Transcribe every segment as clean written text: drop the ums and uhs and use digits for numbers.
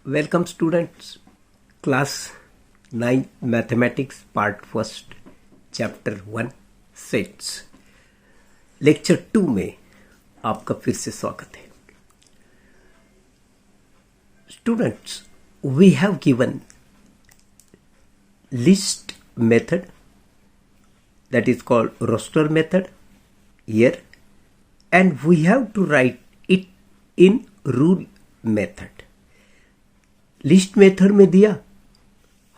Welcome students, class 9 mathematics part 1st chapter 1 sets lecture 2 में आपका फिर से स्वागत है. Students, we have given list method, that is called roster method here, and we have to write it in rule method. List method में दिया,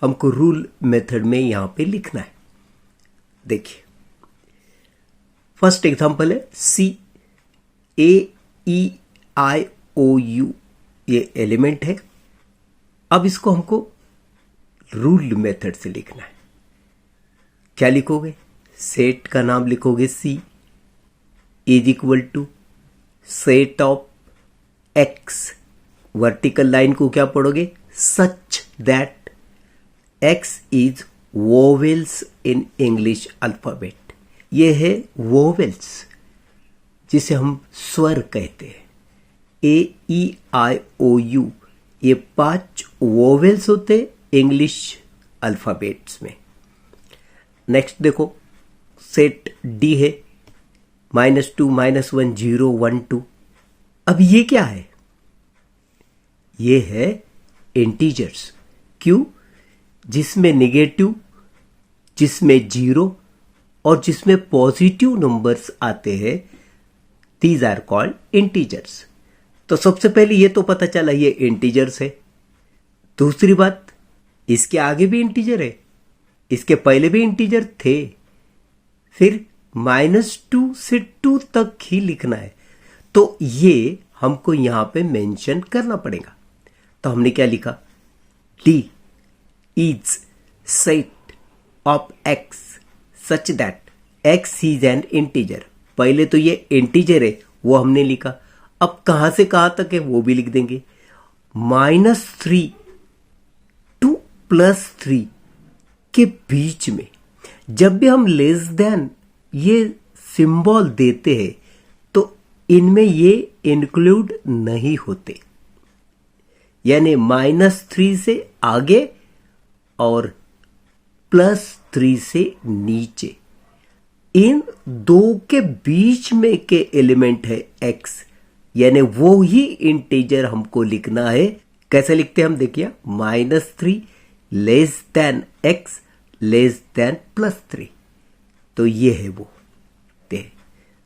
हमको rule method में यहां पे लिखना है. देखिए, फर्स्ट एग्जांपल है CAEIOU, ये एलिमेंट है. अब इसको हमको रूल मेथड से लिखना है. क्या लिखोगे? सेट का नाम लिखोगे C is equal to set of X. Vertical line को क्या पढ़ोगे? Such that X is vowels in English alphabet. ये है वोवेल्स, जिसे हम स्वर कहते हैं. AEIOU, ये 5 वोवेल्स होते इंग्लिश अल्फाबेट्स में. नेक्स्ट देखो, सेट D है, -2, -1, 0, 1, 2. अब ये क्या है? ये है इंटीजर्स. क्यों? जिसमें नेगेटिव, जिसमें जीरो और जिसमें पॉजिटिव नंबर्स आते हैं, दीज आर कॉल्ड इंटीजर्स. तो सबसे पहले ये तो पता चला ये इंटीजर्स है. दूसरी बात, इसके आगे भी इंटीजर है, इसके पहले भी इंटीजर थे. फिर -2 से 2 तक ही लिखना है, तो ये हमको यहां पे मेंशन करना पड़ेगा. तो हमने क्या लिखा? D is set of X such that X is an integer. पहले तो ये इंटीजर है, वो हमने लिखा. अब कहां से कहां तक है वो भी लिख देंगे. -3 to +3 के बीच में जब भी हम लेस देन ये सिंबल देते हैं तो इनमें ये इंक्लूड नहीं होते. यानी -3 से आगे और +3 से नीचे, इन दो के बीच में के एलिमेंट है X, यानी वो ही इंटीजर हमको लिखना है. कैसे लिखते हैं हम? देखिए, -3 less than X less than +3. तो ये है वो.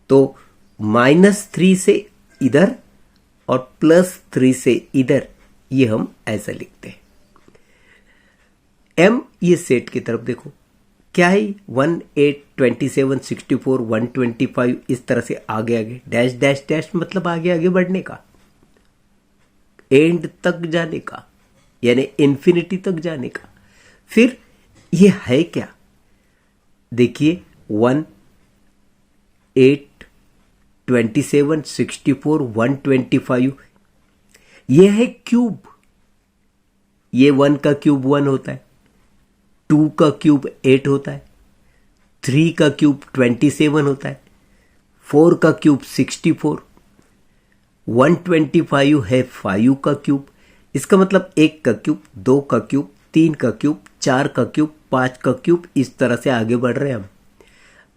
तो -3 से इधर और +3 से इधर, ये हम ऐसा लिखते हैं. M, ये सेट की तरफ देखो, क्या है? 1, 8, 27, 64, 125, इस तरह से आगे आगे, डैश डैश डैश मतलब आगे आगे बढ़ने का, एंड तक जाने का, यानी इंफिनिटी तक जाने का. फिर ये है क्या? देखिए, 1, 8, 27, 64, 125, ये है क्यूब. ये 1 का क्यूब 1 होता है, 2 का क्यूब 8 होता है, 3 का क्यूब 27 होता है, 4 का क्यूब 64, 125 है 5 का क्यूब. इसका मतलब 1 का क्यूब, 2 का क्यूब, 3 का क्यूब, 4 का क्यूब, 5 का क्यूब, इस तरह से आगे बढ़ रहे हैं हम.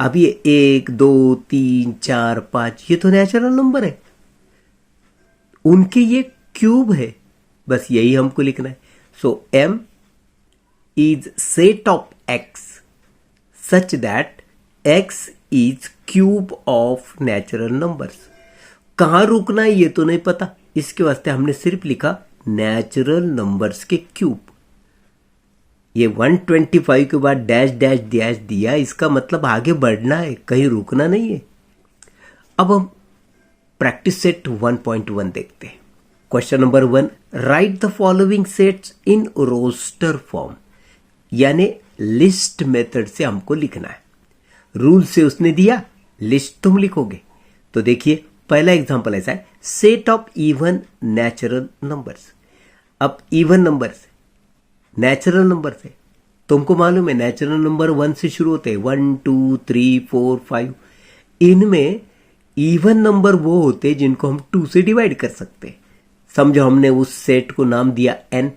अब ये 1, 2, 3, 4, 5, ये तो नेचुरल नंबर है, उनके ये क्यूब है. बस यही हमको लिखना है. सो M is set of X such that X is cube of natural numbers. कहां रुकना है ये तो नहीं पता, इसके वास्ते हमने सिर्फ लिखा नेचुरल नंबर्स के क्यूब. ये 125 के बाद डैश डैश डैश दिया, इसका मतलब आगे बढ़ना है, कहीं रुकना नहीं है. अब हम प्रैक्टिस सेट 1.1 देखते हैं. Question number 1, write the following sets in roster form. यानी लिस्ट मेथड से हमको लिखना है. रूल से उसने दिया, लिस्ट तुम लिखोगे. तो देखिए, पहला एग्जांपल ऐसा है, set of even natural numbers. अब इवन नंबर्स, नेचुरल नंबर्स है, तुमको मालूम है नेचुरल नंबर 1 से शुरू होते हैं, 1, 2, 3, 4, 5. इनमें इवन नंबर वो होते हैं जिनको हम 2 से डिवाइड कर सकते हैं. समझो हमने उस सेट को नाम दिया n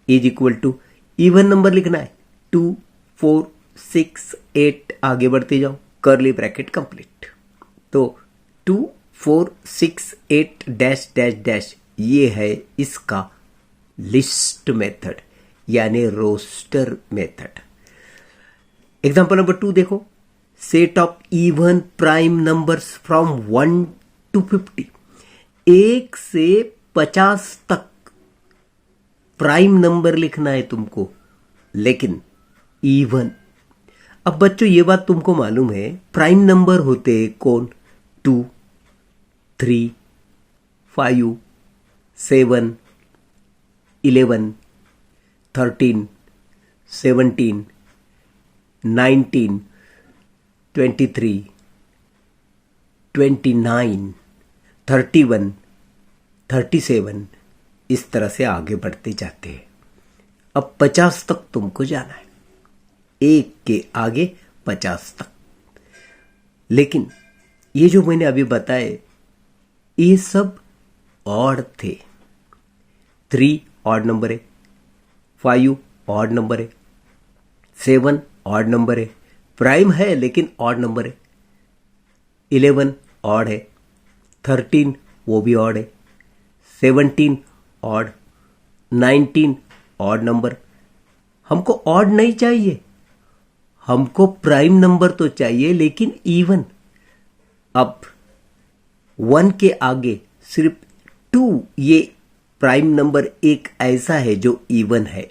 is equal to even number लिखना है 2 4 6 8 आगे बढ़ते जाओ कर्ली ब्रैकेट कंप्लीट। तो 2 4 6 8 डैश डैश डैश ये है इसका लिस्ट मेथड यानी रोस्टर मेथड। एग्जांपल नंबर 2 देखो, set of even prime numbers from 1 to 50, 1 से 50 तक प्राइम नंबर लिखना है तुमको, लेकिन इवन। अब बच्चों ये बात तुमको मालूम है प्राइम नंबर होते कौन? 2 3 5 7 11 13 17 19 23 29 31 37 इस तरह से आगे बढ़ते जाते हैं। अब 50 तक तुमको जाना है, 1 के आगे 50 तक। लेकिन ये जो मैंने अभी बताए ये सब ऑड थे। 3 ऑड नंबर है, 5 ऑड नंबर है, 7 ऑड नंबर है, प्राइम है लेकिन ऑड नंबर है, 11 ऑड है, 13 वो भी ऑड है, 17 ऑड, 19 ऑड नंबर। हमको ऑड नहीं चाहिए, हमको प्राइम नंबर तो चाहिए लेकिन इवन। अब 1 के आगे सिर्फ 2 ये प्राइम नंबर एक ऐसा है जो इवन है,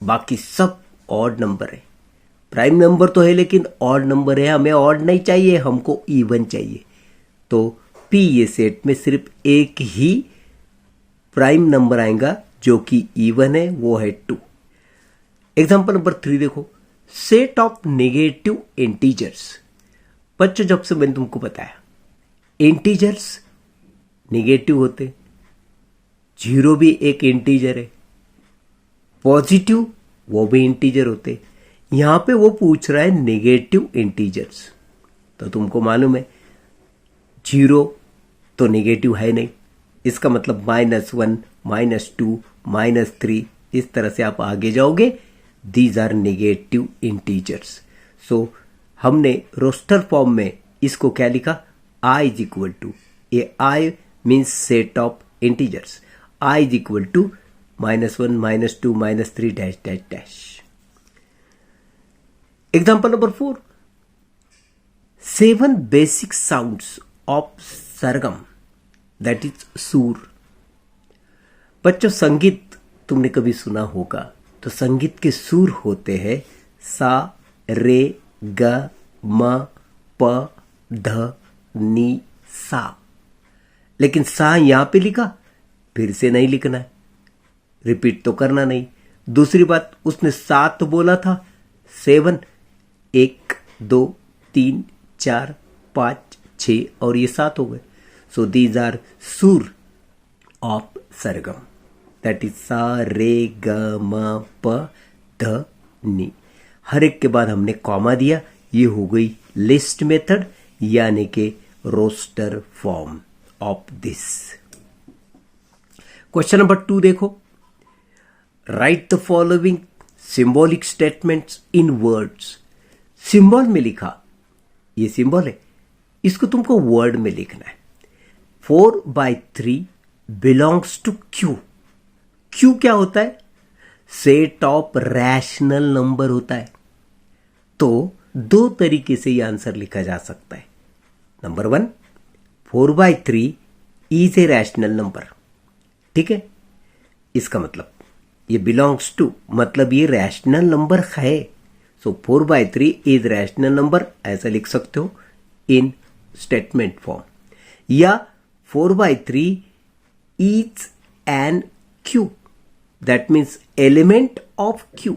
बाकी सब ऑड नंबर है। प्राइम नंबर तो है लेकिन ऑड नंबर है, हमें ऑड नहीं चाहिए, हमको इवन चाहिए। तो पी ये सेट में सिर्फ एक ही प्राइम नंबर आएगा जो कि इवन है, वो है 2। एग्जांपल नंबर 3 देखो, सेट ऑफ नेगेटिव इंटीजर्स। बच्चों जब से मैंने तुमको बताया इंटीजर्स नेगेटिव होते, 0 भी एक इंटीजर है, पॉजिटिव वो भी इंटीजर होते। यहां पे वो पूछ रहा है नेगेटिव इंटीजर्स, तो तुमको मालूम है 0 तो नेगेटिव है नहीं, इसका मतलब -1 -2 -3 इस तरह से आप आगे जाओगे, these are negative integers. So हमने रोस्टर फॉर्म में इसको क्या लिखा? i इज इक्वल टू, ये i means set of integers, i is equal to -1 -2 -3 dash dash dash. Example number 4, 7 basic sounds of sargam that is sur. बच्चों संगीत तुमने कभी सुना होगा, तो संगीत के सुर होते हैं सा रे ग म प ध नी सा। लेकिन सा यहां पे लिखा, फिर से नहीं लिखना है, रिपीट तो करना नहीं। दूसरी बात, उसने 7 बोला था, 7 1 2 3 4 5 6 और ये 7 हो गए। सो दीज आर सुर ऑफ सरगम, दैट इज सा रे ग म प ध नी। हर एक के बाद हमने कॉमा दिया, ये हो गई लिस्ट मेथड यानी कि roster form of this. Question number 2 देखो, write the following symbolic statements in words. Symbol में लिखा, ये सिंबल है, इसको तुमको वर्ड में लिखना है। 4/3 बिलोंग्स टू क्यू। क्यू क्या होता है? सेट ऑफ रैशनल नंबर होता है। तो 2 तरीके से ये आंसर लिखा जा सकता है। Number 1, 4/3 is a rational number, ठीक है। इसका मतलब ये बिलोंग्स टू, मतलब ये रैशनल नंबर है। सो 4/3 इज रैशनल नंबर, ऐसा लिख सकते हो इन स्टेटमेंट फॉर्म। या 4/3 is an Q, that means element of Q.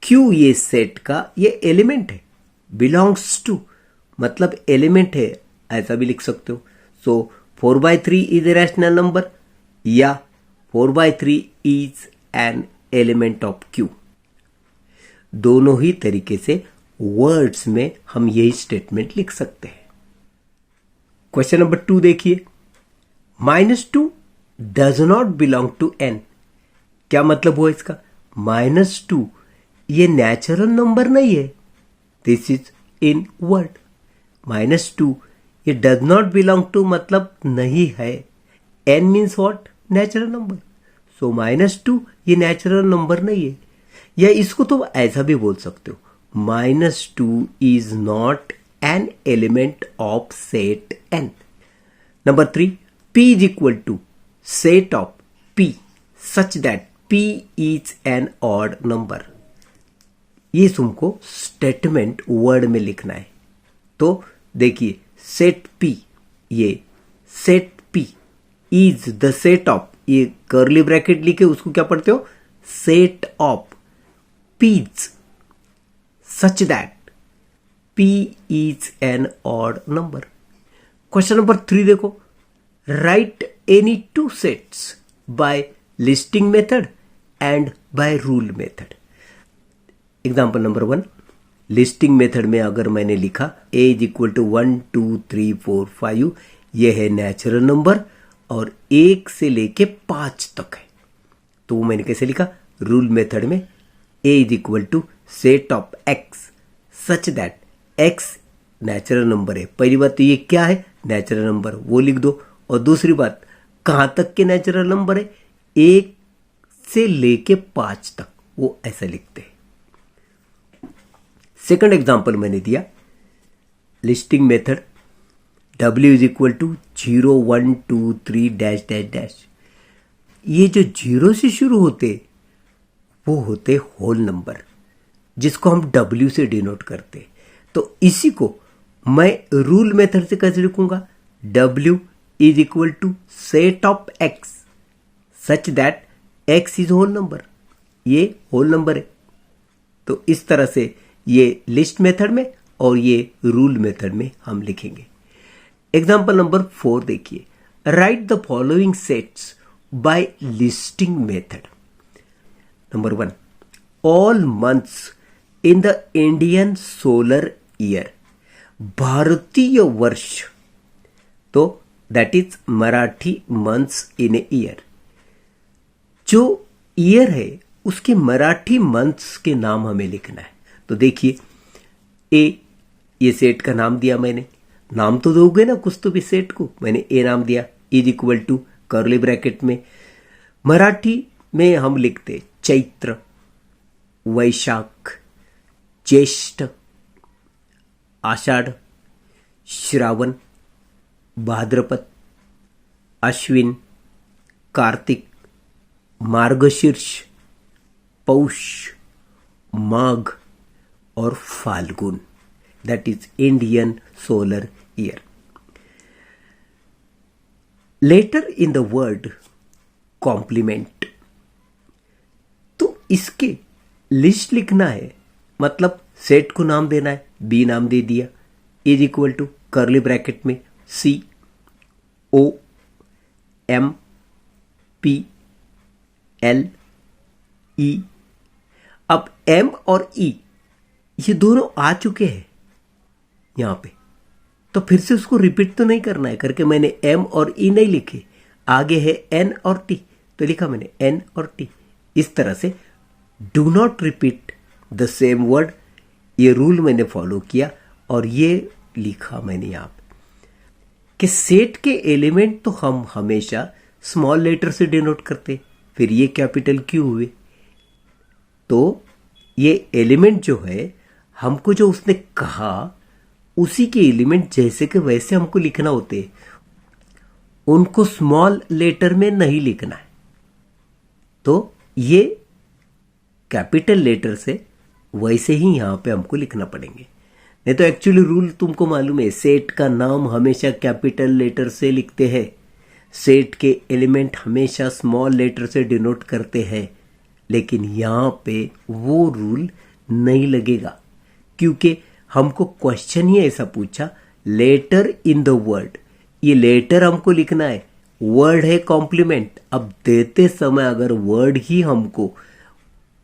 Q ये सेट का ये एलिमेंट है, बिलोंग्स टू मतलब एलिमेंट है, ऐसा भी लिख सकते हो। सो 4/3 इज ए रैशनल नंबर या 4/3 is an element of Q. दोनों ही तरीके से वर्ड्स में हम यही स्टेटमेंट लिख सकते हैं। क्वेश्चन नंबर 2 देखिए, -2 does not belong to n। क्या मतलब हुआ इसका? -2 ये नेचुरल नंबर नहीं है, दिस इज इन वर्ड। -2 ये डज नॉट बिलोंग टू मतलब नहीं है, n means what? Natural number. So -2 ये नेचुरल नंबर नहीं है। या इसको तो ऐसा भी बोल सकते हो, -2 is not an element of set n। Number 3, p is equal to set of p such that p is an odd number। ये तुमको स्टेटमेंट वर्ड में लिखना है। तो देखिए, सेट p, ये set p is the set of, ये curly bracket लिखे उसको क्या पढ़ते हो? Set of p's such that p is an odd number। Question number 3 देखो, write any 2 sets by listing method and by rule method. Example number 1, listing method में अगर मैंने लिखा a इज इक्वल टू 1 2 3 4 5, यह है नेचुरल नंबर और 1 से लेके 5 तक है, तो मैंने कैसे लिखा? रूल मेथड में a is equal to set of x such that x natural number है। पहली बात तो ये क्या है? नेचुरल नंबर, वो लिख दो। और दूसरी बात, कहां तक के नेचुरल नंबर है? 1 से लेके 5 तक, वो ऐसा लिखते हैं। सेकंड एग्जांपल मैंने दिया, listing method w is equal to 0 1 2 3 dash dash dash. ये जो 0 से शुरू होते वो होते होल नंबर, जिसको हम w से डिनोट करते। तो इसी को मैं रूल मेथड से कैसे लिखूंगा? w is equal to set of x such that x is whole number, ये होल नंबर है। तो इस तरह से ये लिस्ट मेथड में और ये रूल मेथड में हम लिखेंगे। एग्जाम्पल नंबर 4 देखिए, write the following sets by listing method. Number 1, all months in the Indian solar year, भारतीय वर्ष, तो that is Marathi months in a year. जो ईयर है उसके मराठी मंथ्स के नाम हमें लिखना है। तो देखिए, ए, ये सेट का नाम दिया मैंने, नाम तो दोगे ना कुछ तो भी सेट को, मैंने ए नाम दिया, is equal to curly bracket में मराठी में हम लिखते चैत्र, वैशाख, ज्येष्ठ, आषाढ़, श्रावण, भाद्रपद, अश्विन, कार्तिक, मार्गशीर्ष, पौष, माघ और Phalgun, that is Indian solar year. Letter in the word complement, तो इसके लिस्ट लिखना है, मतलब सेट को नाम देना है, बी नाम दे दिया, is equal to curly bracket में C O M P L E। अब M और E ये दोनों आ चुके हैं यहां पे, तो फिर से उसको रिपीट तो नहीं करना है करके मैंने M और E नहीं लिखे, आगे है N और T, तो लिखा मैंने N और T। इस तरह से do not repeat the same word, ये रूल मैंने फॉलो किया और ये लिखा मैंने यहां पे कि सेट के एलिमेंट तो हम हमेशा स्मॉल लेटर से डिनोट करते, फिर ये कैपिटल क्यों हुए? तो ये एलिमेंट जो है, हमको जो उसने कहा उसी के एलिमेंट जैसे के वैसे हमको लिखना होते, उनको स्मॉल लेटर में नहीं लिखना है। तो ये कैपिटल लेटर से वैसे ही यहां पे हमको लिखना पड़ेंगे, नहीं तो एक्चुअली रूल तुमको मालूम है, सेट का नाम हमेशा कैपिटल लेटर से लिखते हैं, सेट के एलिमेंट हमेशा स्मॉल लेटर से डिनोट करते हैं, लेकिन यहां पे वो रूल नहीं लगेगा क्योंकि हमको क्वेश्चन ही ऐसा पूछा, लेटर इन द वर्ड, ये लेटर हमको लिखना है, वर्ड है कॉम्प्लीमेंट। अब देते समय अगर वर्ड ही हमको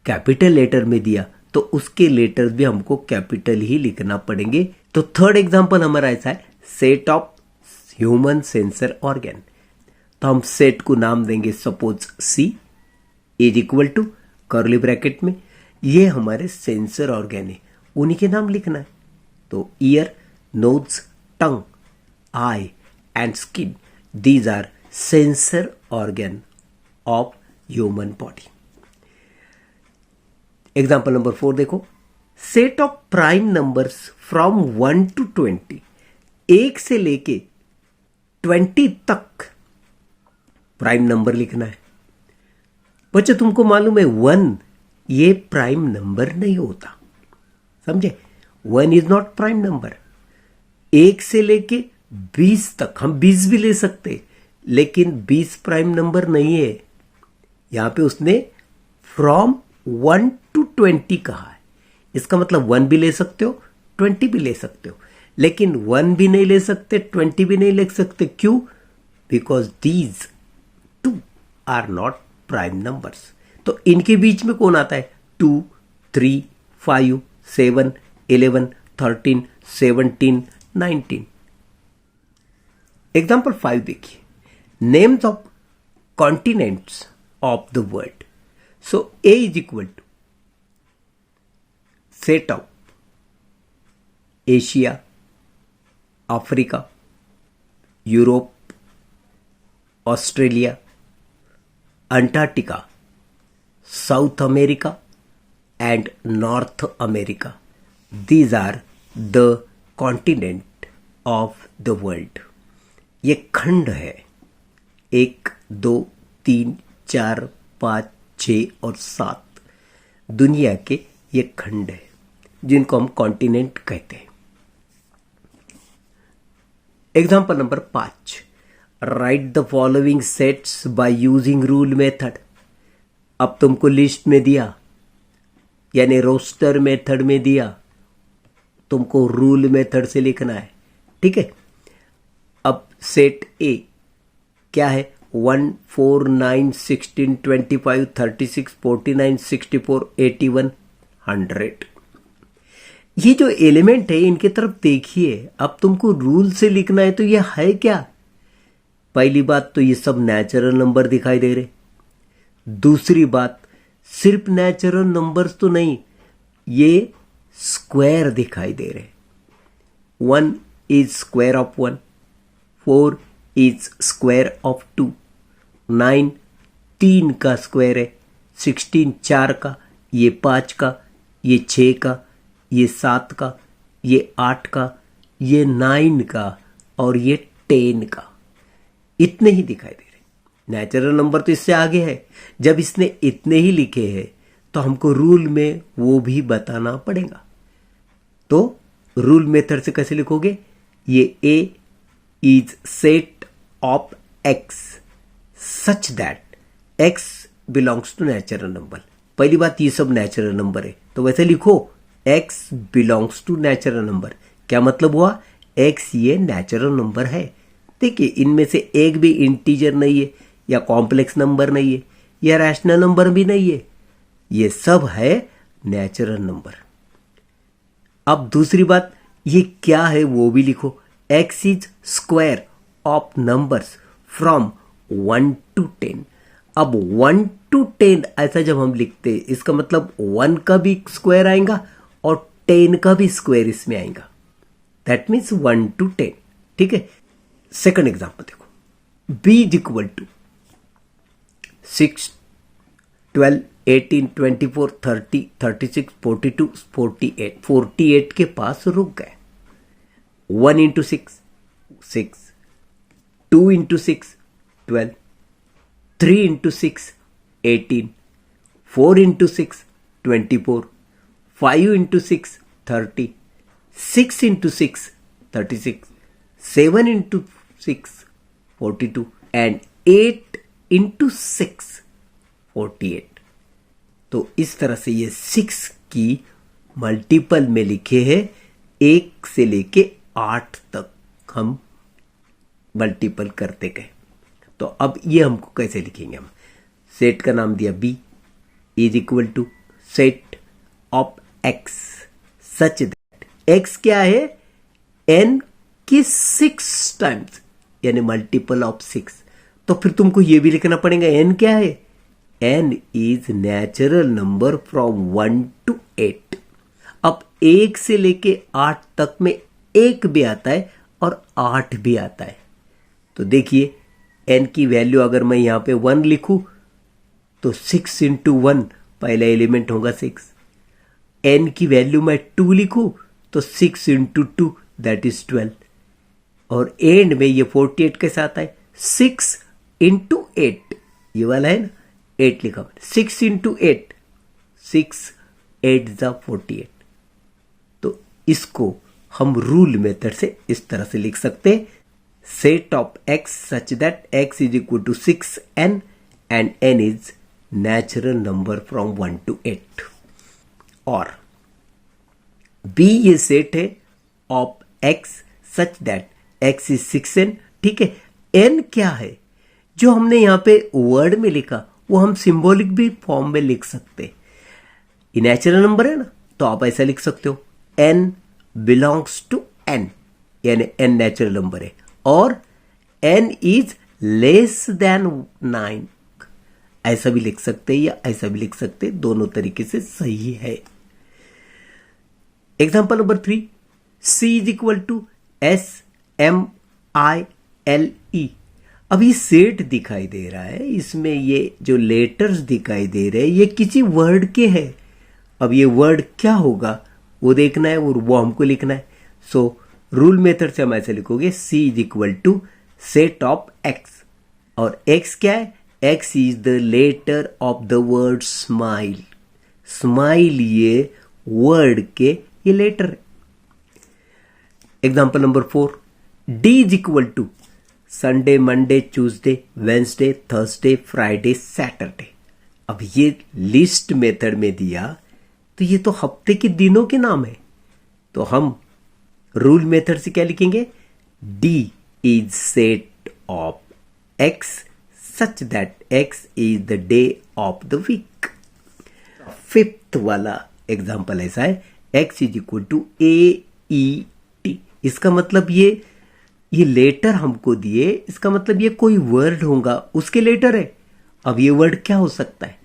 कैपिटल लेटर में दिया तो उसके लेटर्स भी हमको कैपिटल ही लिखना पड़ेंगे। तो थर्ड एग्जांपल हमारा ऐसा है, set of human sensor organ. तो हम सेट को नाम देंगे suppose C is equal to curly bracket में, ये हमारे सेंसर ऑर्गन है, उन्हीं के नाम लिखना है। तो ear, nose, tongue, eye and skin, these are sensor organ of human body. Example number 4 देखो, set of prime numbers from 1 to 20, 1 से लेके 20 तक प्राइम नंबर लिखना है। बच्चों तुमको मालूम है 1 ये प्राइम नंबर नहीं होता, समझे? 1 इज नॉट प्राइम नंबर। 1 से लेके 20 तक, हम 20 भी ले सकते, लेकिन 20 प्राइम नंबर नहीं है। यहां पे उसने फ्रॉम 1 to 20 कहा है, इसका मतलब 1 भी ले सकते हो, 20 भी ले सकते हो, लेकिन 1 भी नहीं ले सकते, 20 भी नहीं ले सकते। क्यों? Because these 2 are not prime numbers. तो इनके बीच में कौन आता है? 2, 3, 5, 7, 11, 13, 17, 19। एग्जाम्पल 5 देखिए, names of continents of the world. So A is equal to set of Asia, Africa, Europe, Australia, Antarctica, South America and North America. These are the continent of the world. ये खंड है, 1, 2, 3, 4, 5, 6 और 7 दुनिया के ये खंड है जिनको हम कॉन्टिनेंट कहते हैं। Example number 5, right the following sets by using rule method. अब तुमको लिस्ट में दिया, यानी रोस्टर मेथड में दिया, तुमको रूल मेथड से लिखना है, ठीक है? अब सेट ए क्या है? 1, 4, 9, 16, 25, 36, 49, 64, 81, 100। ये जो एलिमेंट है इनकी तरफ देखिए। अब तुमको रूल से लिखना है, तो ये है क्या? पहली बात तो ये सब नेचुरल नंबर दिखाई दे रहे। दूसरी बात, सिर्फ नेचुरल नंबर्स तो नहीं, ये स्क्वायर दिखाई दे रहे। 1 is square of 1, 4 is square of 2, 9 3 का स्क्वायर है, 16 4 का, ये 5 का, ये 6 का, ये 7 का, ये 8 का, ये 9 का और ये 10 का। इतने ही दिखाई दे रहे। नेचुरल नंबर तो इससे आगे है। जब इसने इतने ही लिखे हैं तो हमको रूल में वो भी बताना पड़ेगा। तो रूल मेथड से कैसे लिखोगे? ये A is set of x such that x belongs to natural number. पहली बात, ये सब नेचुरल नंबर है, तो वैसे लिखो x belongs to natural number. क्या मतलब हुआ? एक्स ये नेचुरल नंबर है। देखिए, इनमें से एक भी इंटीजर नहीं है, या कॉम्प्लेक्स नंबर नहीं है, या रैशनल नंबर भी नहीं है, ये सब है नेचुरल नंबर। अब दूसरी बात, ये क्या है वो भी लिखो। X is square of numbers from 1 to 10। अब 1 to 10 ऐसा जब हम लिखते हैं, इसका मतलब 1 का भी स्क्वायर आएगा और 10 का भी स्क्वायर इसमें आएगा। दैट मीन्स 1 to 10, ठीक है? सेकंड एग्जांपल देखो, b इज इक्वल टू 6, 12, 18, 24, 30, 36, 42, 48। 48 के पास रुक गए। 1 into 6, 6, 2 into 6, 12, 3 into 6, 18, 4 into 6, 24, 5 into 6, 30, 6 into 6, 36, 7 into 6, 42 and 8 into 6, 48। तो इस तरह से ये 6 की मल्टीपल में लिखे हैं, 1 से लेके 8 तक हम मल्टीपल करते गए। तो अब ये हमको कैसे लिखेंगे? हम सेट का नाम दिया b is equal to set of x such that x क्या है? n की 6 टाइम्स, यानी मल्टीपल ऑफ 6। तो फिर तुमको ये भी लिखना पड़ेगा n क्या है, n is natural number from 1 to 8। अब 1 से लेके 8 तक में 1 भी आता है और 8 भी आता है। तो देखिए n की वैल्यू अगर मैं यहां पे 1 लिखूं तो 6 इंटू 1 पहला एलिमेंट होगा 6। n की वैल्यू मैं 2 लिखूं तो 6 इंटू 2 दैट इज 12। और एंड में ये 48 के साथ है, 6 इंटू 8 ये वाला है ना, 8 लिखा मैंने, 6 इंटू 8, 6 8 जा 48। तो इसको हम रूल मेथड से इस तरह से लिख सकते हैं, set of x such that x is equal to 6n and n is natural number from 1 to 8। और b ये सेट है of x such that x is 6n। ठीक है, n क्या है जो हमने यहां पे वर्ड में लिखा वो हम सिंबॉलिक भी फॉर्म में लिख सकते। ये नेचुरल नंबर है ना, तो आप ऐसा लिख सकते हो n बिलोंग्स टू n, यानी n नेचुरल नंबर है और n इज लेस देन 9, ऐसा भी लिख सकते हैं या ऐसा भी लिख सकते हैं, दोनों तरीके से सही है। Example number 3, c is equal to SMILE। अभी सेट दिखाई दे रहा है, इसमें ये जो लेटर्स दिखाई दे रहे हैं ये किसी वर्ड के हैं। अब ये वर्ड क्या होगा वो देखना है और वो हमको लिखना है। सो रूल मेथड से हम ऐसे लिखोगे, c is equal to set of x, और x क्या है, x is the letter of the word smile. Smile ये वर्ड के ये लेटर है। Example number 4, d is equal to Sunday, Monday, Tuesday, Wednesday, Thursday, Friday, Saturday. अब ये लिस्ट मेथड में दिया तो ये तो हफ्ते के दिनों के नाम है, तो हम रूल मेथड से क्या लिखेंगे, d is set of x such that x is the day of the week. Fifth वाला एग्जांपल ऐसा है, x is equal to AET। इसका मतलब ये लेटर हमको दिए, इसका मतलब ये कोई वर्ड होगा उसके लेटर है। अब ये वर्ड क्या हो सकता है,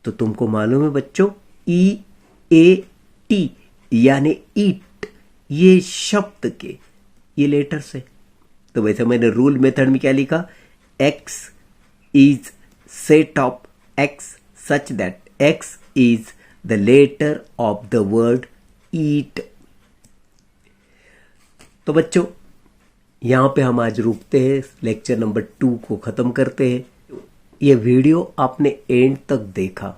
तो तुमको मालूम है बच्चों, EAT यानी ईट, ये शब्द के ये लेटर से। तो वैसे मैंने रूल मेथड में क्या लिखा, x is set of x such that x is the letter of the word eat. तो बच्चों यहां पे हम आज रुकते हैं, लेक्चर नंबर 2 को खत्म करते हैं। ये वीडियो आपने एंड तक देखा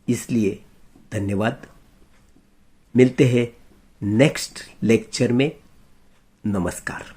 इसलिए धन्यवाद। मिलते हैं नेक्स्ट लेक्चर में। नमस्कार।